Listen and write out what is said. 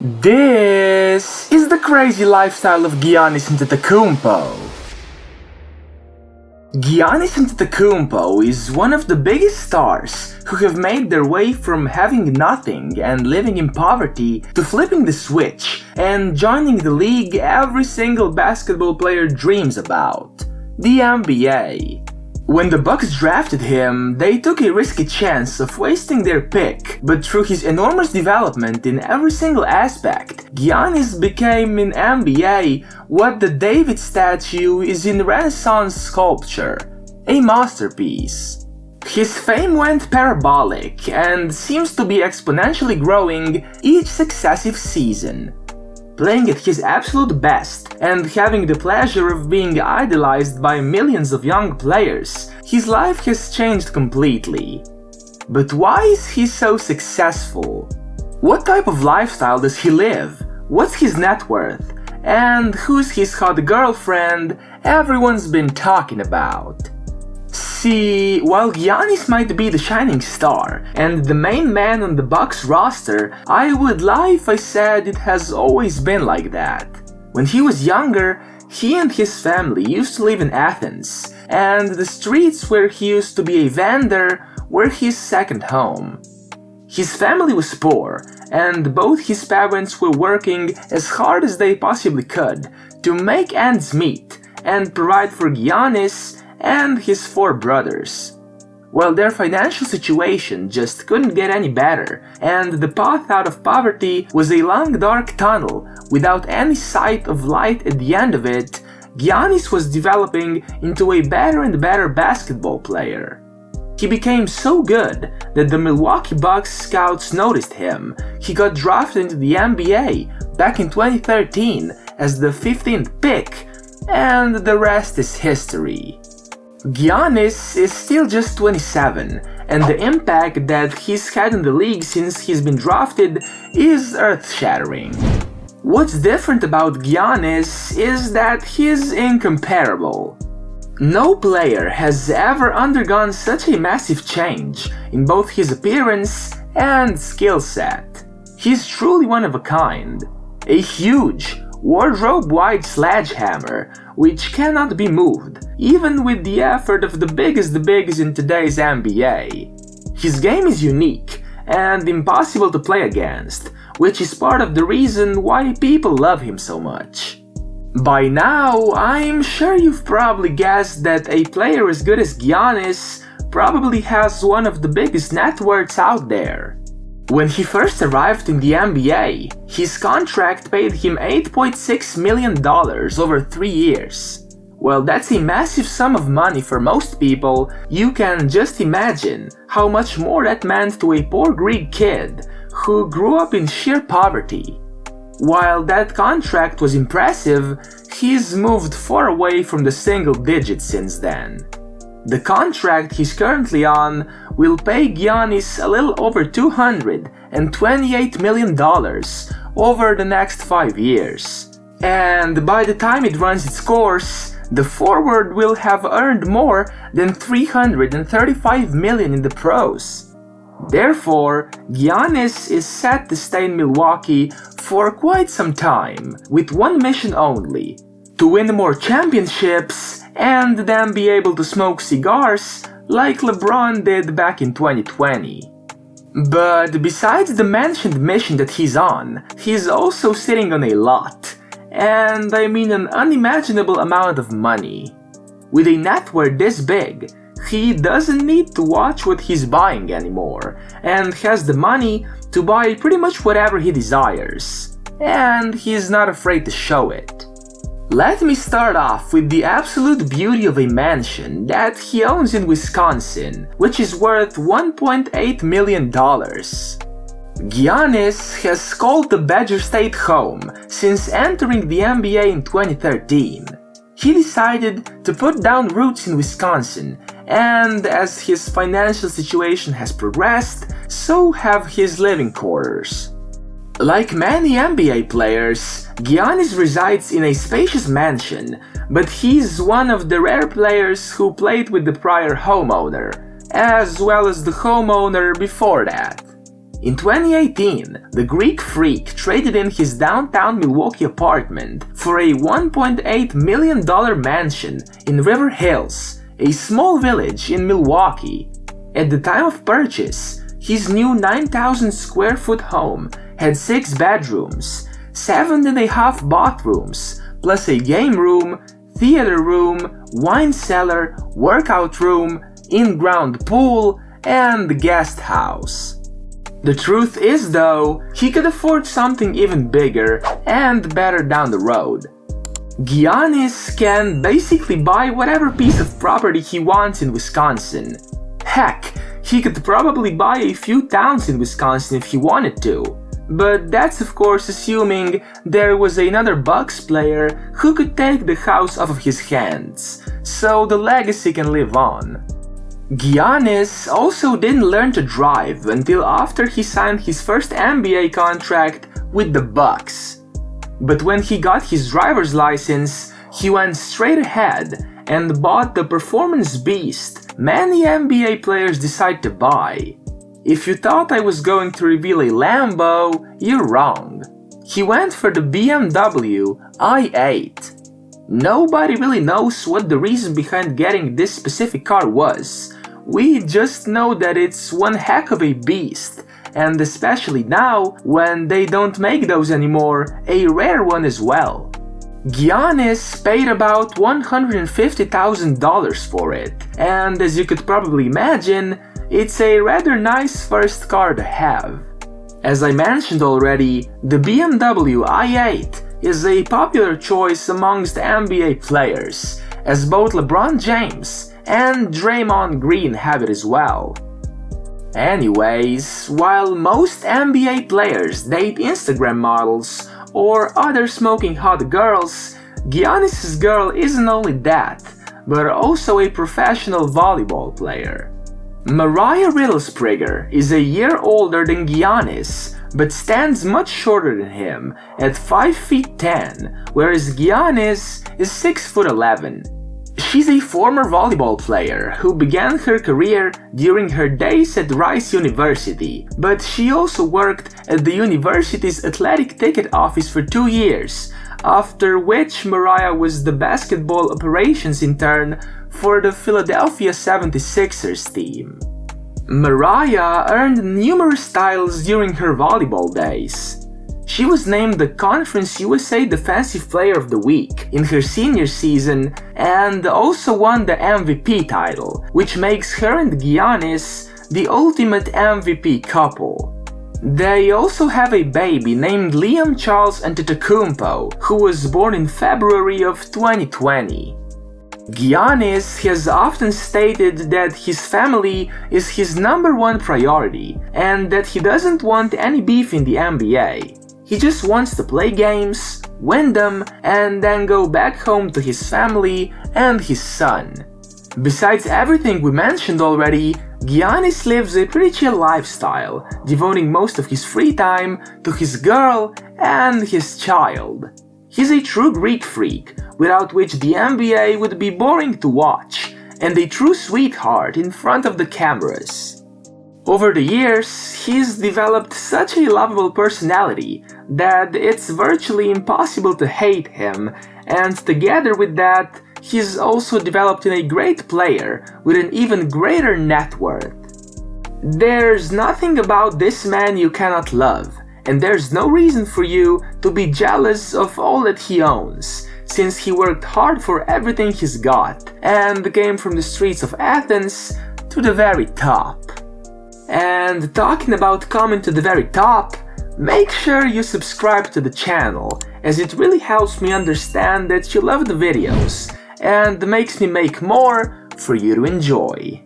This is the crazy lifestyle of Giannis Antetokounmpo. Giannis Antetokounmpo is one of the biggest stars who have made their way from having nothing and living in poverty to flipping the switch and joining the league every single basketball player dreams about, the NBA. When the Bucks drafted him, they took a risky chance of wasting their pick, but through his enormous development in every single aspect, Giannis became in NBA what the David statue is in Renaissance sculpture, a masterpiece. His fame went parabolic and seems to be exponentially growing each successive season. Playing at his absolute best and having the pleasure of being idolized by millions of young players, his life has changed completely. But why is he so successful? What type of lifestyle does he live? What's his net worth? And who's his hot girlfriend everyone's been talking about? See, while Giannis might be the shining star and the main man on the Bucks roster, I would lie if I said it has always been like that. When he was younger, he and his family used to live in Athens, and the streets where he used to be a vendor were his second home. His family was poor, and both his parents were working as hard as they possibly could to make ends meet and provide for Giannis and his 4 brothers. Well, their financial situation just couldn't get any better, and the path out of poverty was a long dark tunnel without any sight of light at the end of it. Giannis was developing into a better and better basketball player. He became so good that the Milwaukee Bucks scouts noticed him. He got drafted into the NBA back in 2013 as the 15th pick, and the rest is history. Giannis is still just 27, and the impact that he's had in the league since he's been drafted is earth-shattering. What's different about Giannis is that he's incomparable. No player has ever undergone such a massive change in both his appearance and skill set. He's truly one of a kind, a huge, wardrobe-wide sledgehammer which cannot be moved, even with the effort of the biggest in today's NBA. His game is unique and impossible to play against, which is part of the reason why people love him so much. By now, I'm sure you've probably guessed that a player as good as Giannis probably has one of the biggest net worths out there. When he first arrived in the NBA, his contract paid him $8.6 million over 3 years. Well, that's a massive sum of money for most people. You can just imagine how much more that meant to a poor Greek kid who grew up in sheer poverty. While that contract was impressive, he's moved far away from the single digits since then. The contract he's currently on will pay Giannis a little over $228 million over the next 5 years. And by the time it runs its course, the forward will have earned more than $335 million in the pros. Therefore, Giannis is set to stay in Milwaukee for quite some time, with one mission only: to win more championships and then be able to smoke cigars like LeBron did back in 2020. But besides the mentioned mission that he's on, he's also sitting on a lot, and I mean an unimaginable amount of money. With a net worth this big, he doesn't need to watch what he's buying anymore, and has the money to buy pretty much whatever he desires, and he's not afraid to show it. Let me start off with the absolute beauty of a mansion that he owns in Wisconsin, which is worth $1.8 million. Giannis has called the Badger State home since entering the NBA in 2013. He decided to put down roots in Wisconsin, and as his financial situation has progressed, so have his living quarters. Like many NBA players, Giannis resides in a spacious mansion, but he's one of the rare players who played with the prior homeowner, as well as the homeowner before that. In 2018, the Greek Freak traded in his downtown Milwaukee apartment for a $1.8 million mansion in River Hills, a small village in Milwaukee. At the time of purchase, his new 9,000 square foot home had 6 bedrooms, 7.5 bathrooms, plus a game room, theater room, wine cellar, workout room, in-ground pool, and guest house. The truth is though, he could afford something even bigger and better down the road. Giannis can basically buy whatever piece of property he wants in Wisconsin. Heck, he could probably buy a few towns in Wisconsin if he wanted to. But that's of course assuming there was another Bucks player who could take the house off of his hands, so the legacy can live on. Giannis also didn't learn to drive until after he signed his first NBA contract with the Bucks. But when he got his driver's license, he went straight ahead and bought the performance beast many NBA players decide to buy. If you thought I was going to reveal a Lambo, you're wrong. He went for the BMW i8. Nobody really knows what the reason behind getting this specific car was. We just know that it's one heck of a beast, and especially now, when they don't make those anymore, a rare one as well. Giannis paid about $150,000 for it, and as you could probably imagine, it's a rather nice first car to have. As I mentioned already, the BMW i8 is a popular choice amongst NBA players, as both LeBron James and Draymond Green have it as well. Anyways, while most NBA players date Instagram models or other smoking hot girls, Giannis's girl isn't only that, but also a professional volleyball player. Mariah Riddlespringer is a year older than Giannis, but stands much shorter than him at 5 feet 10, whereas Giannis is 6 foot 11. She's a former volleyball player who began her career during her days at Rice University, but she also worked at the university's athletic ticket office for 2 years, after which Mariah was the basketball operations intern for the Philadelphia 76ers team. Mariah earned numerous titles during her volleyball days. She was named the Conference USA Defensive Player of the Week in her senior season and also won the MVP title, which makes her and Giannis the ultimate MVP couple. They also have a baby named Liam Charles Antetokounmpo, who was born in February of 2020. Giannis has often stated that his family is his #1 priority and that he doesn't want any beef in the NBA. He just wants to play games, win them, and then go back home to his family and his son. Besides everything we mentioned already, Giannis lives a pretty chill lifestyle, devoting most of his free time to his girl and his child. He's a true Greek freak, without which the NBA would be boring to watch, and a true sweetheart in front of the cameras. Over the years, he's developed such a lovable personality that it's virtually impossible to hate him, and together with that, he's also developed in a great player with an even greater net worth. There's nothing about this man you cannot love, and there's no reason for you to be jealous of all that he owns, since he worked hard for everything he's got, and came from the streets of Athens to the very top. And talking about coming to the very top, make sure you subscribe to the channel, as it really helps me understand that you love the videos, and makes me make more for you to enjoy.